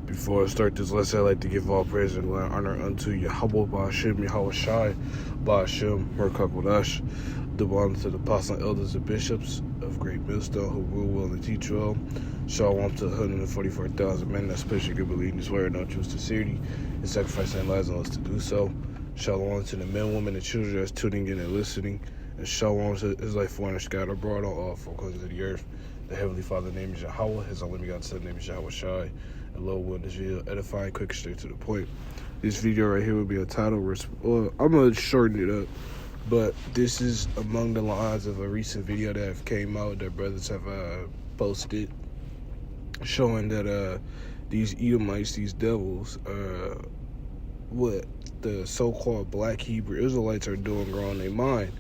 Before I start this lesson, I'd like to give all praise and honor unto Yahweh Ba'ashem, Yahweh Shai, Ba'ashem, Merkah Kodash, the honor to the apostles and elders and bishops of Great Millstone who rule well and teach well. Shalom to 144,000 men that especially good believe in this word, no true sincerity, and sacrificing lives on us to do so. Shalom to the men, women, and children that's tuning in and listening. And shalom to Israelite foreigners scattered abroad on all four corners of the earth. The Heavenly Father's name is Yahweh. His only begotten Son name is Yahweh Shai. And low will this video edifying, quick, straight to the point. This video right here will be a title. I'm going to shorten it up. But this is among the lines of a recent video that have came out that brothers have posted, showing that these Edomites, these devils, what the so-called black Hebrew Israelites are doing are on their mind.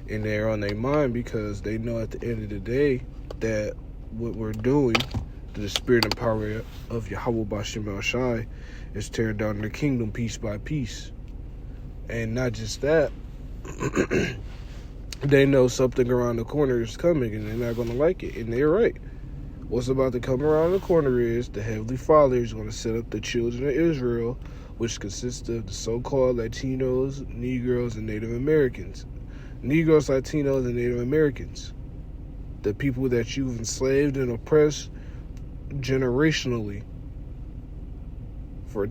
And they're on their mind because they know at the end of the day that what we're doing, the spirit and power of Yahweh Ba'ashem El Shai, is tearing down their kingdom piece by piece. And not just that, they know something around the corner is coming and they're not going to like it. And they're right. What's about to come around the corner is the Heavenly Father is going to set up the children of Israel, which consists of the so-called Latinos, Negroes, and Native Americans. Negroes, Latinos, and Native Americans. The people that you've enslaved and oppressed generationally for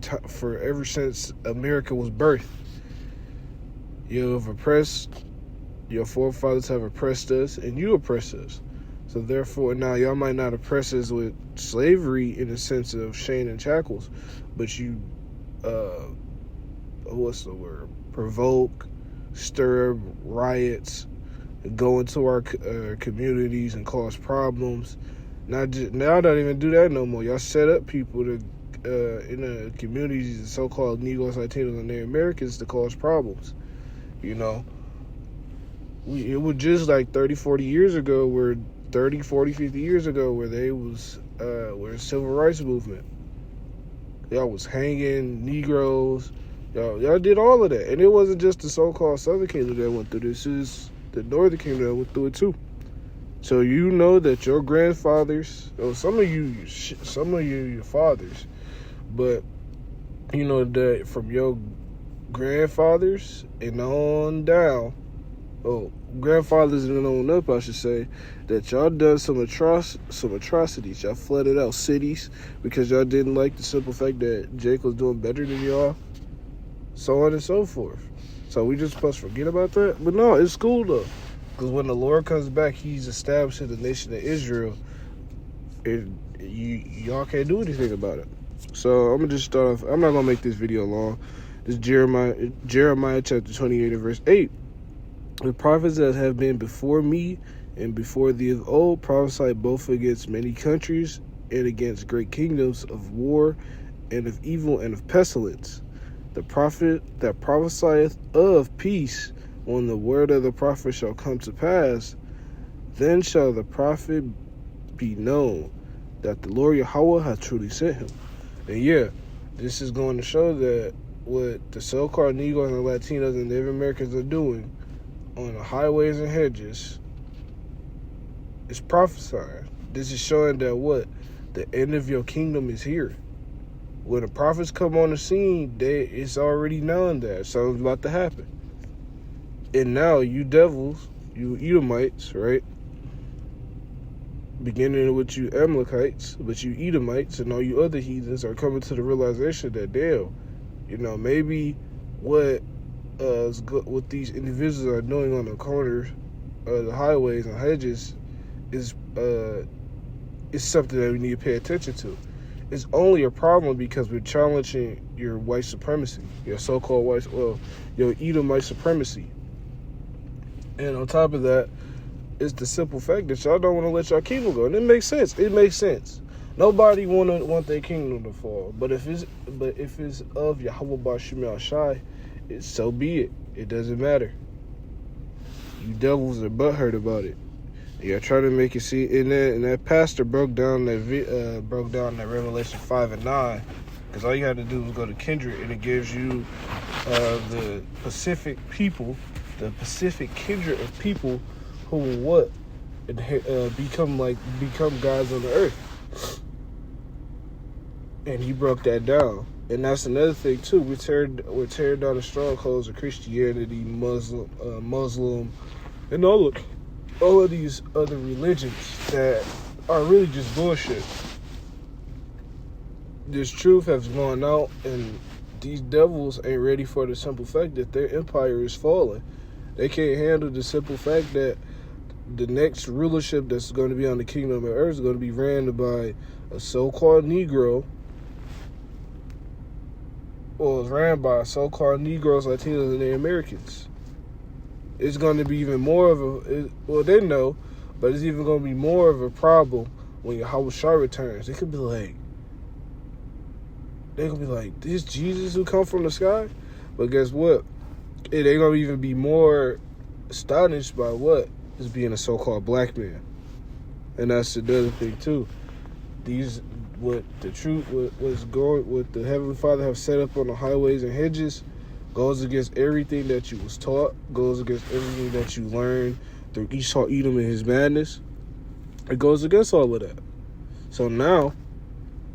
ever since America was birthed. You have oppressed, your forefathers have oppressed us, and you oppress us. So therefore, now y'all might not oppress us with slavery in the sense of chain and shackles, but you, provoke, stir up riots, go into our communities and cause problems. Now don't even do that no more. Y'all set up people to in the communities, the so-called Negroes, Latinos, and Native Americans to cause problems. You know, it was just like 30, 40 years ago, where 30, 40, 50 years ago, where they was where the civil rights movement. Y'all was hanging Negroes. Y'all did all of that. And it wasn't just the so-called Southern Kingdom that went through this. Is the Northern Kingdom that went through it too. So you know that your grandfathers, or some of you your fathers, but you know that from your grandfathers and on down, grandfathers and on up, I should say, that y'all done some atrocities. Y'all flooded out cities because y'all didn't like the simple fact that Jake was doing better than y'all, so on and so forth. So we just supposed to forget about that? But no, it's cool though, because when the Lord comes back, He's establishing the nation of Israel, and y'all can't do anything about it. So I'm gonna just start off. I'm not gonna make this video long. This is Jeremiah chapter 28 and verse 8. The prophets that have been before me and before thee of old prophesied both against many countries and against great kingdoms of war and of evil and of pestilence. The prophet that prophesieth of peace, when the word of the prophet shall come to pass, then shall the prophet be known that the Lord Yahweh hath truly sent him. And yeah, this is going to show that what the so-called Negroes and Latinos and Native Americans are doing on the highways and hedges is prophesying. This is showing that the end of your kingdom is here. When the prophets come on the scene, it's already known that something's about to happen. And now you devils, you Edomites, right? Beginning with you Amalekites, but you Edomites and all you other heathens are coming to the realization that, damn, you know, maybe what these individuals are doing on the corners of the highways and hedges is something that we need to pay attention to. It's only a problem because we're challenging your white supremacy, your so-called your Edomite supremacy. And on top of that, it's the simple fact that y'all don't want to let y'all kingdom go. And it makes sense. It makes sense. Nobody want their kingdom to fall. But if it's of Yahweh Ba'ashem El Shai, so be it. It doesn't matter. You devils are butthurt about it. You're trying to make it see, and that pastor broke down that Revelation 5 and 9, because all you had to do was go to Kindred, and it gives you the Pacific people, the Pacific kindred of people who will become gods on the earth. And he broke that down. And that's another thing too. We're tearing down the strongholds of Christianity, Muslim, and all of these other religions that are really just bullshit. This truth has gone out, and these devils ain't ready for the simple fact that their empire is falling. They can't handle the simple fact that the next rulership that's going to be on the kingdom of earth is going to be ran by a so-called Negro, or is ran by so-called Negroes, Latinos, and the Americans. It's going to be even more of they know, but it's even going to be more of a problem when Yahweh Shah returns. They could be like, this Jesus who come from the sky? But guess what? They're going to even be more astonished by what is being a so-called black man. And that's another thing too. What the Heavenly Father have set up on the highways and hedges goes against everything that you was taught, goes against everything that you learned through Esau, Edom, and his madness. It goes against all of that. So now,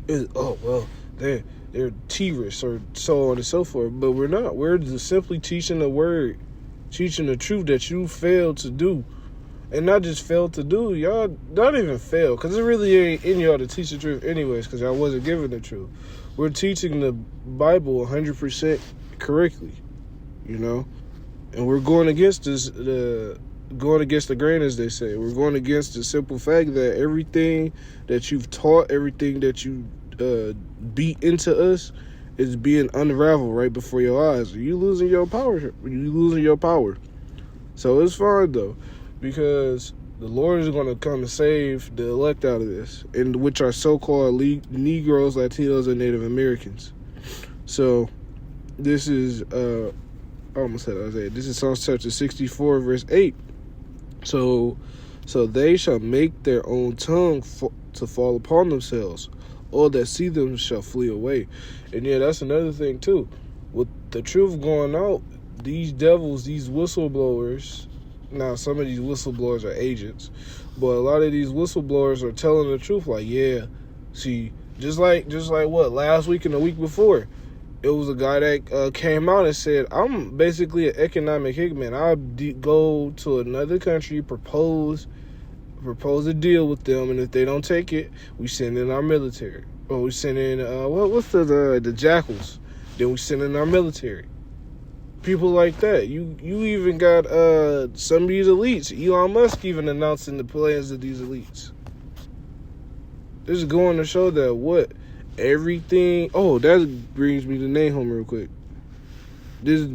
they're terrorists or so on and so forth. But we're not. We're just simply teaching the word, teaching the truth that you failed to do. And not just failed to do, y'all not even fail, because it really ain't in y'all to teach the truth anyways, because y'all wasn't given the truth. We're teaching the Bible 100% correctly, and we're going against going against the grain, as they say. We're going against the simple fact that everything that you've taught, everything that you beat into us is being unraveled right before your eyes. You losing your power. So it's fine though, because the Lord is going to come and save the elect out of this, and which are so-called Negroes, Latinos, and Native Americans. So this is I almost said Isaiah. This is Psalms chapter 64, verse 8. So they shall make their own tongue to fall upon themselves. All that see them shall flee away. And yeah, that's another thing too. With the truth going out, these devils, these whistleblowers. Now, some of these whistleblowers are agents, but a lot of these whistleblowers are telling the truth. Like, yeah, see, just like what, last week and the week before, it was a guy that came out and said, I'm basically an economic hitman. I'll go to another country, propose a deal with them, and if they don't take it, we send in our military. Or we send in, what's the jackals? Then we send in our military. People like that. You even got some of these elites. Elon Musk even announcing the plans of these elites. This is going to show that everything. Oh, that brings me to Nahum real quick. This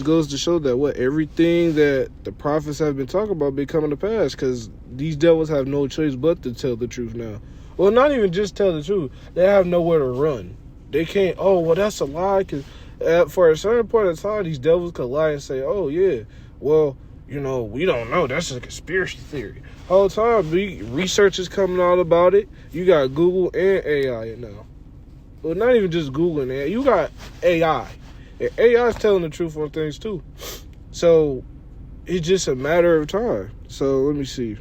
goes to show that everything that the prophets have been talking about been coming to pass, because these devils have no choice but to tell the truth now. Well, not even just tell the truth. They have nowhere to run. They can't. Oh, well, that's a lie, because for a certain point of time, these devils could lie and say, oh, yeah, well, we don't know. That's a conspiracy theory. Whole time, research is coming out about it. You got Google and AI now. Well, not even just Google and AI. You got AI. And AI is telling the truth on things, too. So, it's just a matter of time. So, let me see.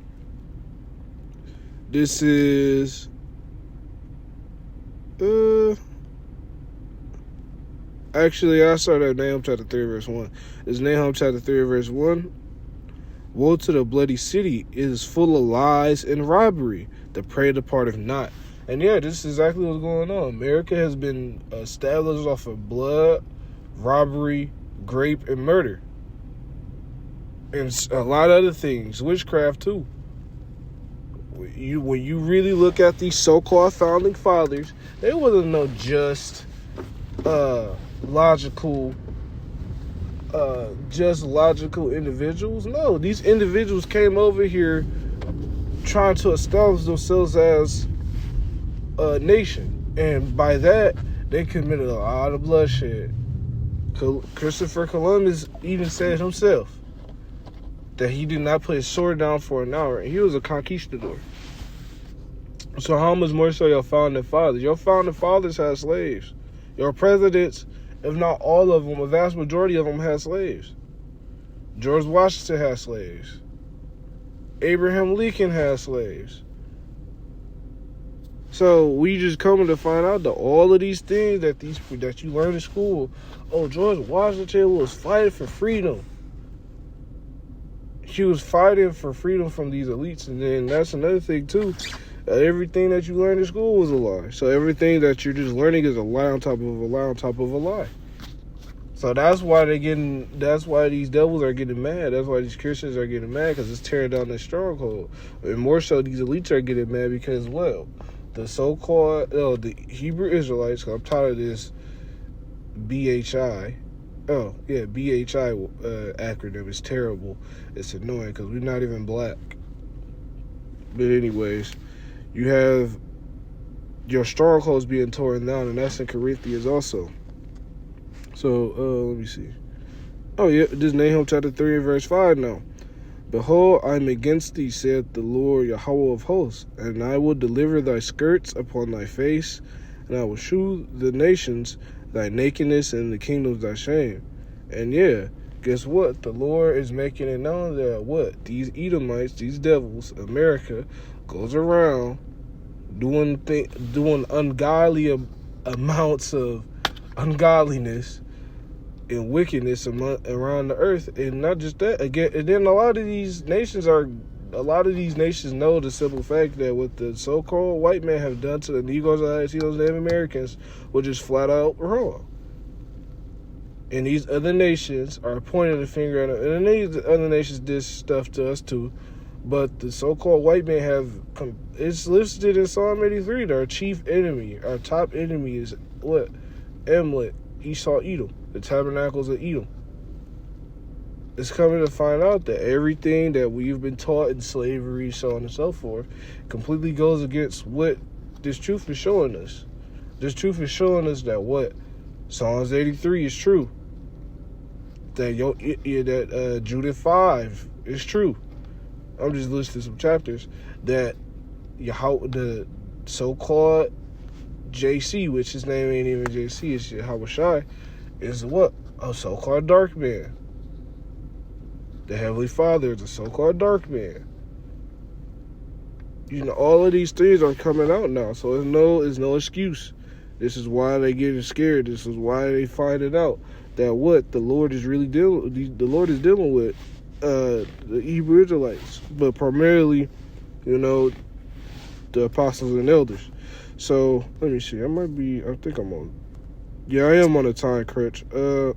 This is... Actually, I started at Nahum chapter 3, verse 1. It's Nahum chapter 3, verse 1. Woe to the bloody city. It is full of lies and robbery. The prey departeth not. And yeah, this is exactly what's going on. America has been established off of blood, robbery, rape, and murder. And a lot of other things. Witchcraft, too. When you really look at these so-called founding fathers, they wasn't no just... logical individuals. No, these individuals came over here trying to establish themselves as a nation, and by that they committed a lot of bloodshed. Christopher Columbus even said himself that he did not put his sword down for an hour, and he was a conquistador. So how much more so your founding fathers? Your founding fathers had slaves. Your presidents, if not all of them, a vast majority of them had slaves. George Washington had slaves. Abraham Lincoln had slaves. So we just coming to find out that all of these things that you learn in school, oh, George Washington was fighting for freedom. He was fighting for freedom from these elites, and then that's another thing too. Everything that you learned in school was a lie. So everything that you're just learning is a lie on top of a lie on top of a lie. So that's why these devils are getting mad. That's why these Christians are getting mad, because it's tearing down their stronghold. And more so, these elites are getting mad because, well, the so-called, the Hebrew Israelites, 'cause I'm tired of this BHI. Oh, yeah, BHI acronym is terrible. It's annoying because we're not even black. But anyways, you have your strongholds being torn down, and that's in Corinthians also. So, let me see. Oh, yeah, this is Nahum chapter 3 and verse 5 now. Behold, I am against thee, saith the Lord Yahweh of hosts, and I will deliver thy skirts upon thy face, and I will shew the nations thy nakedness and the kingdoms thy shame. And yeah, guess what? The Lord is making it known that what? These Edomites, these devils, America, goes around doing ungodly amounts of ungodliness and wickedness around the earth. And not just that, again, and then a lot of these nations know the simple fact that what the so-called white men have done to the Negroes, Latinos, Native Americans was just flat out wrong. And these other nations are pointing the finger at them. And these other nations did stuff to us too. But the so-called white men it's listed in Psalm 83, that our chief enemy, our top enemy is what? Emlet, Esau, Edom, the tabernacles of Edom. It's coming to find out that everything that we've been taught in slavery, so on and so forth, completely goes against what this truth is showing us. This truth is showing us that what? Psalms 83 is true. That Judith 5 is true. I'm just listing some chapters. That the so-called JC, which his name ain't even JC, it's Yahweh Shai, is what? A so-called dark man. The Heavenly Father is a so-called dark man. You know, all of these things are coming out now, so there's no excuse. This is why they getting scared. This is why they finding out that what the Lord is really dealing with the Hebrew Israelites, but primarily, you know, the apostles and elders. So let me see. I am on a time crunch. I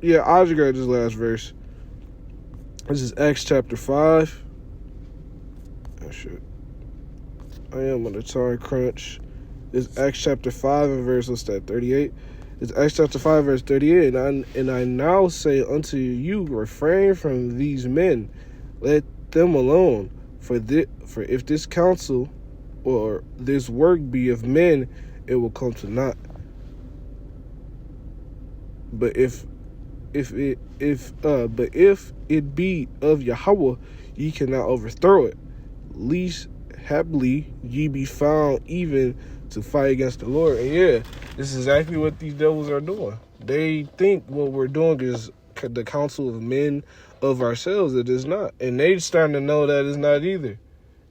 just got this last verse. This is Acts chapter 5. Oh shit. I am on a time crunch. It's Acts chapter 5 and verse, what's that, 38? It's Acts chapter 5 verse 38. And I now say unto you, refrain from these men, let them alone. For if this counsel or this work be of men, it will come to naught. But if it be of Yahweh, ye cannot overthrow it. Least haply ye be found even to fight against the Lord. And yeah, this is exactly what these devils are doing. They think what we're doing is the counsel of men of ourselves. It is not. And they starting to know that it's not either.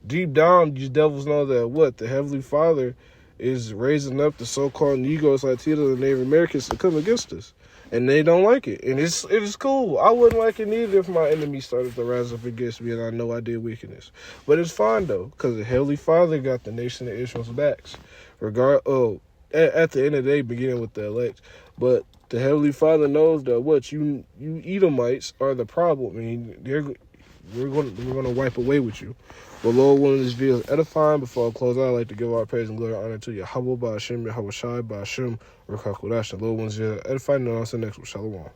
Deep down, these devils know that what? The Heavenly Father is raising up the so-called Negroes, Latinos, and Native Americans to come against us. And they don't like it. And it is cool. I wouldn't like it neither if my enemy started to rise up against me and I know I did wickedness. But it's fine, though, because the Heavenly Father got the nation of Israel's backs. At the end of the day, beginning with the elect. But the Heavenly Father knows that what? You Edomites are the problem. I mean, we're going to wipe away with you. But Lord, willing, this video is edifying. Before I close out, I'd like to give our praise and glory and honor to Yahweh, Ba'ashem, Yahweh Shai, Ba'ashem, Rakakudash. Lord, willing, this video is edifying. And I'll see you next one. Shalom.